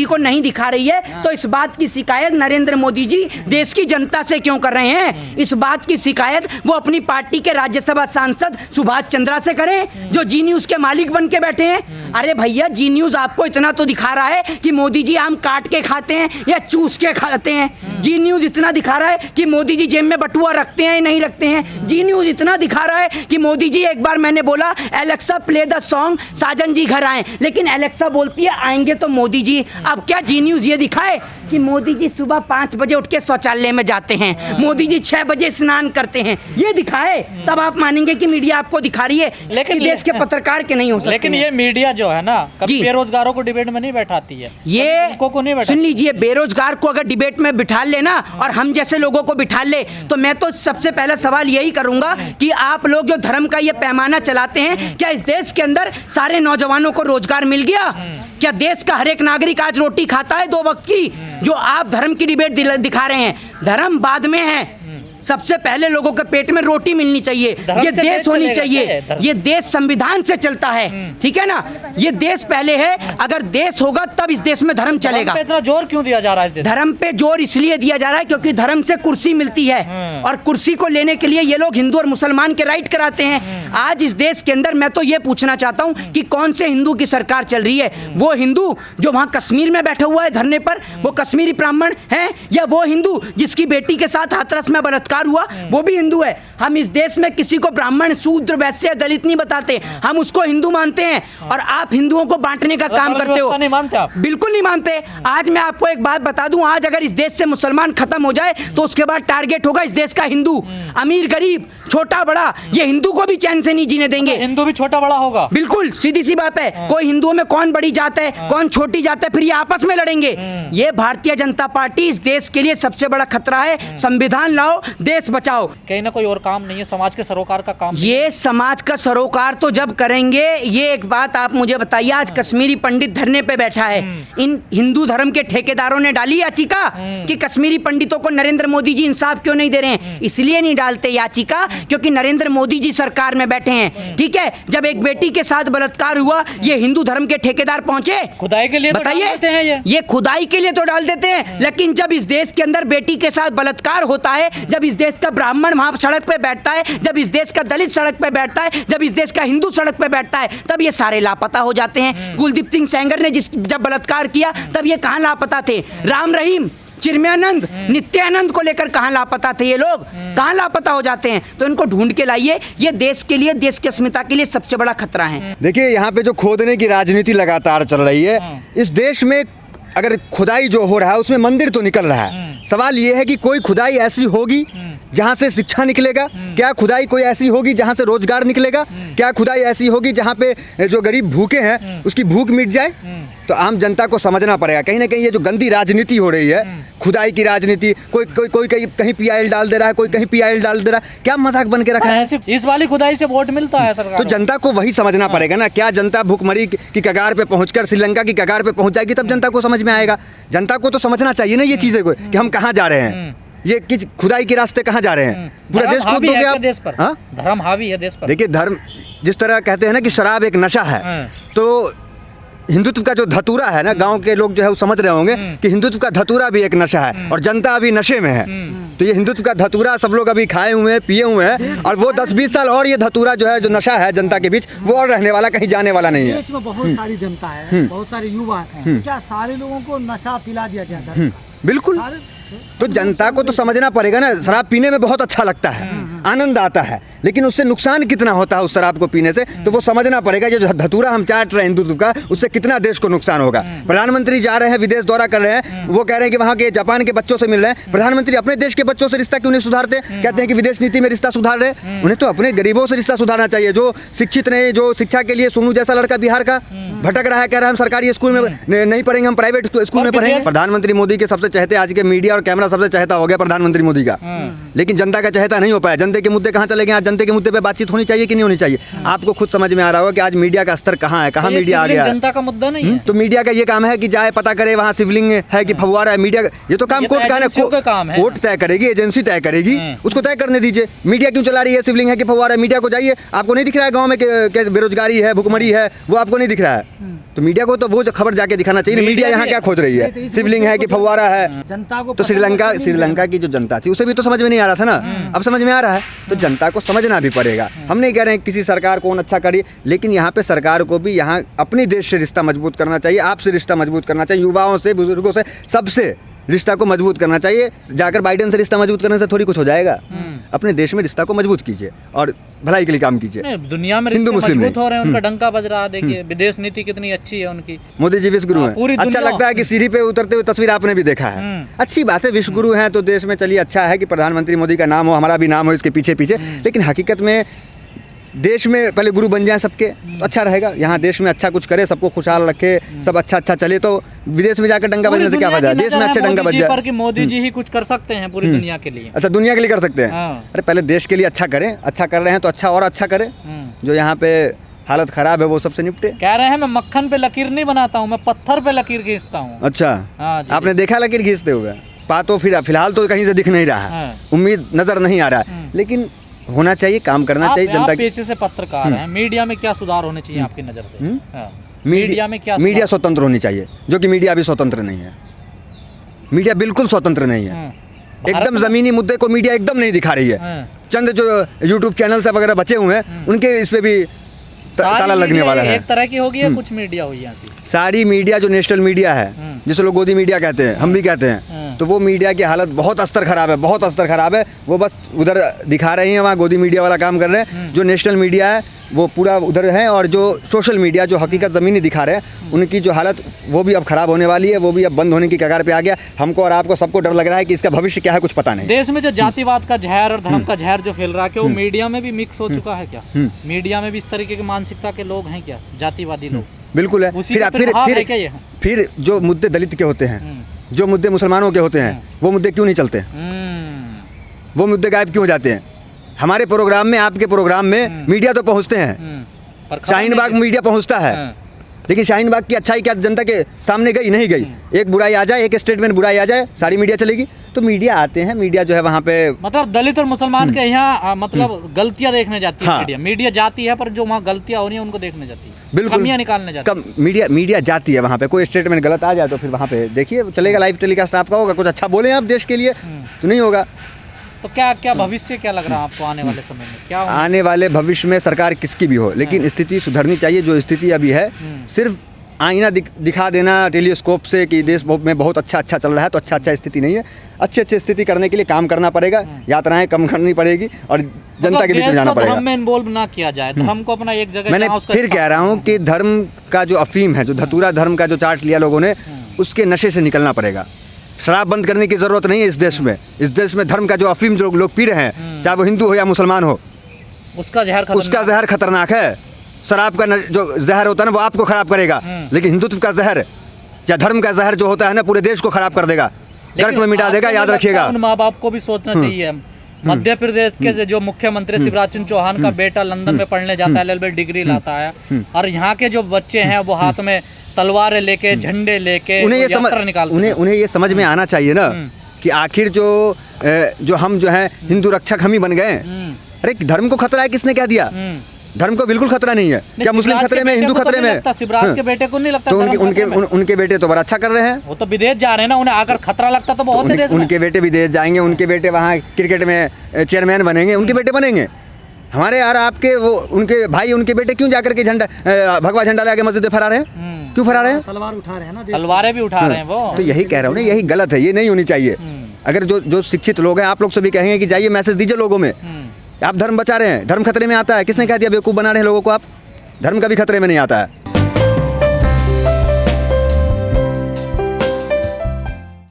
को नहीं दिखा रही है, तो इस बात की शिकायत नरेंद्र मोदी जी देश की जनता से क्यों कर रहे हैं? इस बात की शिकायत वो अपनी पार्टी के राज्यसभा सांसद सुभाष चंद्रा से करें, जो जी न्यूज के मालिक बन के बैठे हैं। अरे भैया, जी न्यूज आपको इतना तो दिखा रहा है कि मोदी जी आम काट के खाते हैं या चूस के खाते हैं। जी न्यूज इतना दिखा रहा है कि मोदी जी जेब में बटुआ रखते हैं या नहीं रखते हैं। जी न्यूज इतना दिखा रहा है कि मोदी जी, एक बार मैंने बोला एलेक्सा प्ले द सॉन्ग साजन जी घर आए, लेकिन एलेक्सा बोलती है आएंगे तो मोदी जी। अब क्या जी न्यूज ये दिखाए कि मोदी जी सुबह 5 बजे उठ के शौचालय में जाते हैं, मोदी जी 6 बजे स्नान करते हैं, ये दिखाए तब आप मानेंगे कि मीडिया आपको दिखा रही है, लेकिन देश के पत्रकार के नहीं हो सकते। लेकिन ये मीडिया जो है ना, कभी बेरोजगारों को डिबेट में नहीं बैठाती है, ये को नहीं बैठा। सुन लीजिए, बेरोजगार को अगर डिबेट में बिठा लेना और हम जैसे लोगों को बिठा ले, तो मैं तो सबसे पहला सवाल यही करूंगा कि आप लोग जो धर्म का ये पैमाना चलाते हैं, क्या इस देश के अंदर सारे नौजवानों को रोजगार मिल गया? क्या देश का हर एक नागरिक आज रोटी खाता है 2 वक्त की? जो आप धर्म की डिबेट दिखा रहे हैं, धर्म बाद में है, सबसे पहले लोगों के पेट में रोटी मिलनी चाहिए, ये देश होनी चाहिए, ये देश संविधान से चलता है, ठीक है ना? ये देश पहले है, अगर देश होगा तब इस देश में धर्म चलेगा। धर्म पे इतना जोर क्यों दिया जा रहा है? धर्म पे जोर इसलिए दिया जा रहा है क्योंकि धर्म से कुर्सी मिलती है, और कुर्सी को लेने के लिए ये लोग हिंदू और मुसलमान के राइट कराते हैं। आज इस देश के अंदर मैं तो ये पूछना चाहता हूँ कि कौन से हिंदू की सरकार चल रही है? वो हिंदू जो वहाँ कश्मीर में बैठा हुआ है धरने पर, वो कश्मीरी ब्राह्मण है, या वो हिंदू जिसकी बेटी के साथ हाथरस में बलात्कार हुआ, वो भी हिंदू है? हम इस देश में किसी को ब्राह्मण, शूद्र, वैश्य, दलित नहीं बताते, हम उसको हिंदू मानते हैं, और आप हिंदुओं को बांटने का काम करते हो। नहीं मानते आप? बिल्कुल नहीं मानते। आज मैं आपको एक बात बता दूं, आज अगर इस देश से मुसलमान खत्म हो जाए तो उसके बाद टारगेट होगा इस देश का हिंदू। अमीर गरीब, छोटा बड़ा, ये हिंदू को भी चैन से नहीं जीने देंगे। हिंदू भी छोटा बड़ा होगा? बिल्कुल, सीधी सी बात है। कोई हिंदुओं में कौन बड़ी जात है, कौन छोटी जात है, फिर ये आपस में लड़ेंगे। ये भारतीय जनता पार्टी इस देश के लिए सबसे बड़ा खतरा है। संविधान लाओ, देश बचाओ। कहीं ना कोई और काम नहीं है, समाज के सरोकार का काम। ये समाज का सरोकार तो जब करेंगे, ये एक बात आप मुझे बताइए, आज कश्मीरी पंडित धरने पे बैठा है, इन हिंदू धर्म के ठेकेदारों ने डाली याचिका कि कश्मीरी पंडितों को नरेंद्र मोदी जी इंसाफ क्यों नहीं दे रहे हैं? इसलिए नहीं डालते याचिका क्योंकि नरेंद्र मोदी जी सरकार में बैठे हैं, ठीक है? जब एक बेटी के साथ बलात्कार हुआ, ये हिंदू धर्म के ठेकेदार पहुंचे, खुदाई के लिए बताइए, ये खुदाई के लिए तो डाल देते हैं, लेकिन जब इस देश के अंदर बेटी के साथ बलात्कार होता है, जब इस देश का ब्राह्मण वहां सड़क पे बैठता है, जब इस देश का दलित सड़क पे बैठता है, जब इस देश का हिंदू सड़क पे बैठता है, तब ये सारे लापता हो जाते हैं। कुलदीप सिंह सेंगर ने जब बलात्कार किया, तब ये कहां लापता थे? राम रहीम, चिन्मयानंद, नित्यानंद को लेकर कहां लापता थे? ये लोग कहां लापता हो जाते हैं? तो इनको ढूंढ के लाइए। ये देश के लिए, देश की अस्मिता के लिए सबसे बड़ा खतरा है। देखिए, यहाँ पे जो खोदने की राजनीति लगातार चल रही है, इस देश में अगर खुदाई जो हो रहा है उसमें मंदिर तो निकल रहा है। सवाल ये है कि कोई खुदाई ऐसी होगी जहाँ से शिक्षा निकलेगा? क्या खुदाई कोई ऐसी होगी जहाँ से रोजगार निकलेगा? क्या खुदाई ऐसी होगी जहाँ पे जो गरीब भूखे हैं उसकी भूख मिट जाए? तो आम जनता को समझना पड़ेगा। कहीं ना कहीं ये जो गंदी राजनीति हो रही है, खुदाई की राजनीति, कोई कहीं पीआईएल डाल दे रहा है, कोई कहीं पीआईएल डाल दे रहा है, क्या मजाक बन के रखा है? इस वाली खुदाई से वोट मिलता है सरकार? तो जनता को वही समझना पड़ेगा ना। क्या जनता भूखमरी की कगार पे पहुंचकर श्रीलंका की कगार पे पहुंच जाएगी? तब जनता को समझ में आएगा। जनता को तो समझना चाहिए ना ये चीजें को, कि हम कहाँ जा रहे हैं, ये किस खुदाई के रास्ते कहाँ जा रहे हैं। पूरा देश खोद दोगे आप? देश पर धर्म हावी है देश पर। देखिए, धर्म जिस तरह कहते हैं ना कि शराब एक नशा है, तो हिंदुत्व का जो धतूरा है ना, गांव के लोग जो है वो समझ रहे होंगे कि हिंदुत्व का धतूरा भी एक नशा है, और जनता अभी नशे में है। तो ये हिंदुत्व का धतूरा सब लोग अभी खाए हुए हैं, पिए हुए हैं, और वो 10-20 साल और ये धतूरा जो है, जो नशा है जनता के बीच, वो और रहने वाला, कहीं जाने वाला नहीं है। देश में बहुत सारी जनता है, बहुत सारे युवा हैं, क्या सारे लोगों को नशा पिला दिया जाता है? बिल्कुल। तो जनता को तो समझना पड़ेगा ना। शराब पीने में बहुत अच्छा लगता है, आनंद आता है, लेकिन उससे नुकसान कितना होता है उस शराब को पीने से, तो वो समझना पड़ेगा। जो धतूरा हम चाट रहे हैं हिंदुत्व का, उससे कितना देश को नुकसान होगा। प्रधानमंत्री जा रहे हैं, विदेश दौरा कर रहे हैं, वो कह रहे हैं कि वहाँ के जापान के बच्चों से मिल रहे हैं। प्रधानमंत्री अपने देश के बच्चों से रिश्ता क्यों नहीं सुधारते? कहते हैं कि विदेश नीति में रिश्ता सुधार रहे। उन्हें तो अपने गरीबों से रिश्ता सुधारना चाहिए, जो शिक्षित नहीं, जो शिक्षा के लिए सोनू जैसा लड़का बिहार का भटक रहा है, कह रहा है हम सरकारी स्कूल में नहीं पढ़ेंगे, हम प्राइवेट स्कूल में पढ़ेंगे। प्रधानमंत्री मोदी के सबसे चहेते, आज के मीडिया और कैमरा सबसे चहेता हो गया प्रधानमंत्री मोदी का, लेकिन जनता का चहेता नहीं हो पाया। जनता के मुद्दे कहाँ चले गए? आज जनता के मुद्दे पे बातचीत होनी चाहिए कि नहीं होनी चाहिए? आपको खुद समझ में आ रहा होगा कि आज मीडिया का स्तर कहाँ है, कहाँ मीडिया आ गया। जनता का मुद्दा नहीं है, तो मीडिया का ये काम है कि जाए पता करे वहाँ शिवलिंग है कि फव्वारा है। मीडिया ये तो काम कोर्ट का है, कोर्ट तय करेगी, एजेंसी तय करेगी, उसको तय करने दीजिए। मीडिया क्यों चला रही है शिवलिंग है कि फव्वारा है? मीडिया को जाइए, आपको नहीं दिख रहा है गाँव में बेरोजगारी है, भुखमरी है, वो आपको नहीं दिख रहा है? तो मीडिया को तो वो जो खबर जाके दिखाना चाहिए ना, मीडिया यहाँ क्या खोज रही है, शिवलिंग है कि फव्वारा है। जनता को तो श्रीलंका की जो जनता थी उसे भी तो समझ में नहीं आ रहा था ना, अब समझ में आ रहा है। तो जनता को समझना भी पड़ेगा। हम नहीं कह रहे हैं किसी सरकार कौन अच्छा करे, लेकिन यहाँ पे सरकार को भी यहाँ अपने देश से रिश्ता मजबूत करना चाहिए, आपसे रिश्ता मजबूत करना चाहिए, युवाओं से, बुजुर्गों से, सबसे रिश्ता को मजबूत करना चाहिए। जाकर बाइडेन से रिश्ता मजबूत करने से थोड़ी कुछ हो जाएगा। अपने देश में रिश्ता को मजबूत कीजिए और भलाई के लिए काम कीजिए। नहीं, दुनिया में हिंदू रिश्ते मुस्लिम मजबूत नहीं। हो रहे हैं, उनका डंका बज रहा है। देखिए विदेश नीति कितनी अच्छी है उनकी। मोदी जी विश्व गुरु हाँ, हैं। पूरी अच्छा दुनिया- लगता है कि सीढ़ी पे उतरते हुए तस्वीर आपने भी देखा है। अच्छी बात है, विश्व गुरु हैं तो देश में चलिए अच्छा है कि प्रधानमंत्री मोदी का नाम हो, हमारा भी नाम हो इसके पीछे पीछे। लेकिन हकीकत में देश में पहले गुरु बन जाए सबके तो अच्छा रहेगा। यहाँ देश में अच्छा कुछ करे, सबको खुशहाल रखे, सब अच्छा अच्छा चले, तो विदेश में जाकर डंका बजने से क्या फायदा है। देश में अच्छे डंका बज जाए। पर कि मोदी जी ही कुछ कर सकते हैं पूरी दुनिया के लिए। अच्छा, दुनिया के लिए कर सकते हैं। हाँ। अरे पहले देश के लिए अच्छा करें, अच्छा कर रहे हैं तो अच्छा और अच्छा करें। जो यहाँ पे हालत खराब है वो सबसे निपटे। कह रहे हैं मैं मक्खन पे लकीर नहीं बनाता हूँ, मैं पत्थर पे लकीर खींचता हूँ। अच्छा, हाँ जी। आपने देखा लकीर खींचते हुए? तो फिलहाल तो कहीं से दिख नहीं रहा है, हाँ। उम्मीद नजर नहीं आ रहा है, लेकिन होना चाहिए, काम करना चाहिए जनता आप की। पेशे से पत्रकार हैं, मीडिया में क्या सुधार होने चाहिए आपकी नज़र से? हाँ। मीडिया में क्या मीडिया सुधार? स्वतंत्र होनी चाहिए, जो कि मीडिया अभी स्वतंत्र नहीं है। मीडिया बिल्कुल स्वतंत्र नहीं है। एकदम जमीनी मुद्दे को मीडिया एकदम नहीं दिखा रही है। हाँ। चंद जो यूट्यूब चैनल से वगैरह बचे हुए हैं उनके इस पे भी सारी ताला लगने मीडिया वाला है। एक तरह की होगी या कुछ मीडिया हुई यहाँ से? सारी मीडिया जो नेशनल मीडिया है, जिसे लोग गोदी मीडिया कहते हैं, हम भी कहते हैं, तो वो मीडिया की हालत बहुत स्तर खराब है, बहुत स्तर खराब है। वो बस उधर दिखा रही हैं, वहाँ गोदी मीडिया वाला काम कर रहे हैं। जो नेशनल मीडिया है वो पूरा उधर है, और जो सोशल मीडिया जो हकीकत ज़मीनी दिखा रहे हैं उनकी जो हालत वो भी अब ख़राब होने वाली है, वो भी अब बंद होने की कगार पे आ गया। हमको और आपको सबको डर लग रहा है कि इसका भविष्य क्या है, कुछ पता नहीं। देश में जो जातिवाद का जहर और धर्म का जहर जो फैल रहा है, क्या वो मीडिया में भी मिक्स हो चुका है क्या? मीडिया में भी इस तरीके की मानसिकता के लोग हैं क्या, जातिवादी लोग? बिल्कुल है। उसी का प्रभाव है क्या ये? फिर जो मुद्दे दलित के होते हैं, जो मुद्दे मुसलमानों के होते हैं, वो मुद्दे क्यों नहीं चलते? वो मुद्दे गायब क्यों हो जाते हैं? हमारे प्रोग्राम में, आपके प्रोग्राम में मीडिया तो पहुंचते हैं, शाहीन बाग मीडिया पहुंचता है, लेकिन शाहीन बाग की अच्छाई क्या जनता के सामने गई? नहीं गई। एक बुराई आ जाए, एक स्टेटमेंट बुराई आ जाए, सारी मीडिया चलेगी। तो मीडिया आते हैं, मीडिया जो है वहाँ पे मतलब दलित और मुसलमान के यहाँ मतलब गलतियां देखने जाती है। हाँ। मीडिया जाती है, पर जो वहाँ गलतियां हो रही है उनको देखने जाती है, बिल्कुल कमियां निकालने जाती है। मीडिया जाती है वहाँ पे। कोई स्टेटमेंट गलत आ जाए तो फिर वहाँ पे देखिए चलेगा, लाइव टेलीकास्ट आपका होगा। कुछ अच्छा बोले आप देश के लिए तो नहीं होगा। तो क्या भविष्य क्या लग रहा है आपको आने वाले समय में? क्या होगा? आने वाले भविष्य में सरकार किसकी भी हो, लेकिन स्थिति सुधरनी चाहिए। जो स्थिति अभी है, सिर्फ आईना दिखा देना टेलीस्कोप से कि देश में बहुत अच्छा चल रहा है, तो अच्छा स्थिति नहीं है। अच्छी स्थिति करने के लिए काम करना पड़ेगा, यात्राएं कम करनी पड़ेगी और जनता के बीच में जाना पड़ेगा। धर्म में इन्वॉल्व ना किया जाए, धर्म को अपना एक जगह। मैंने फिर कह रहा हूँ कि धर्म का जो अफीम है, जो धतूरा धर्म का जो चाट लिया लोगों ने, उसके नशे से निकलना पड़ेगा। शराब बंद करने की जरूरत नहीं है इस देश में। इस देश में धर्म का जो अफीम जो लोग पी रहे हैं, चाहे वो हिंदू हो या मुसलमान हो, उसका जहर खतरनाक है। शराब का जो जहर होता है ना, वो आपको खराब करेगा, लेकिन हिंदुत्व का जहर या धर्म का जहर जो होता है ना, पूरे देश को खराब कर देगा, गर्क में मिटा देगा। याद रखिएगा। उन माँ बाप को भी सोचना चाहिए। मध्य प्रदेश के जो मुख्यमंत्री शिवराज सिंह चौहान का बेटा लंदन में पढ़ने जाता है, LLB डिग्री लाता है, और यहाँ के जो बच्चे हैं वो हाथ में तलवारें लेके, झंडे लेके उन्हें ये समझ में आना चाहिए ना कि आखिर जो हम जो है हिंदू रक्षक हम ही बन गए। अरे धर्म को खतरा है, किसने क्या दिया? धर्म को बिल्कुल खतरा नहीं है। क्या मुस्लिम खतरे में, हिंदू खतरे में? शिवराज के बेटे को नहीं लगता? तो उनके बेटे तो बड़ा अच्छा कर रहे हैं। वो तो विदेश जा रहे हैं ना, उन्हें अगर खतरा लगता तो बहुत है देश में। उनके बेटे विदेश जाएंगे, उनके बेटे वहाँ क्रिकेट में चेयरमैन बनेंगे, उनके बेटे बनेंगे। हमारे यार आपके वो उनके भाई, उनके बेटे क्यों जाकर के भगवा झंडा लेके मस्जिद में फहरा रहे हैं? क्यों फहरा रहे हैं? तलवार उठा रहे हैं ना, तलवारें भी उठा रहे हैं वो। तो यही कह रहा हूँ ना, यही गलत है, ये नहीं होनी चाहिए। अगर जो शिक्षित लोग हैं, आप लोग से भी कहेंगे कि जाइए मैसेज दीजिए लोगों में, आप धर्म बचा रहे हैं, धर्म खतरे में आता है। किसने कह दिया बेवकूफ़ बना रहे हैं लोगों को? आप धर्म कभी खतरे में नहीं आता है।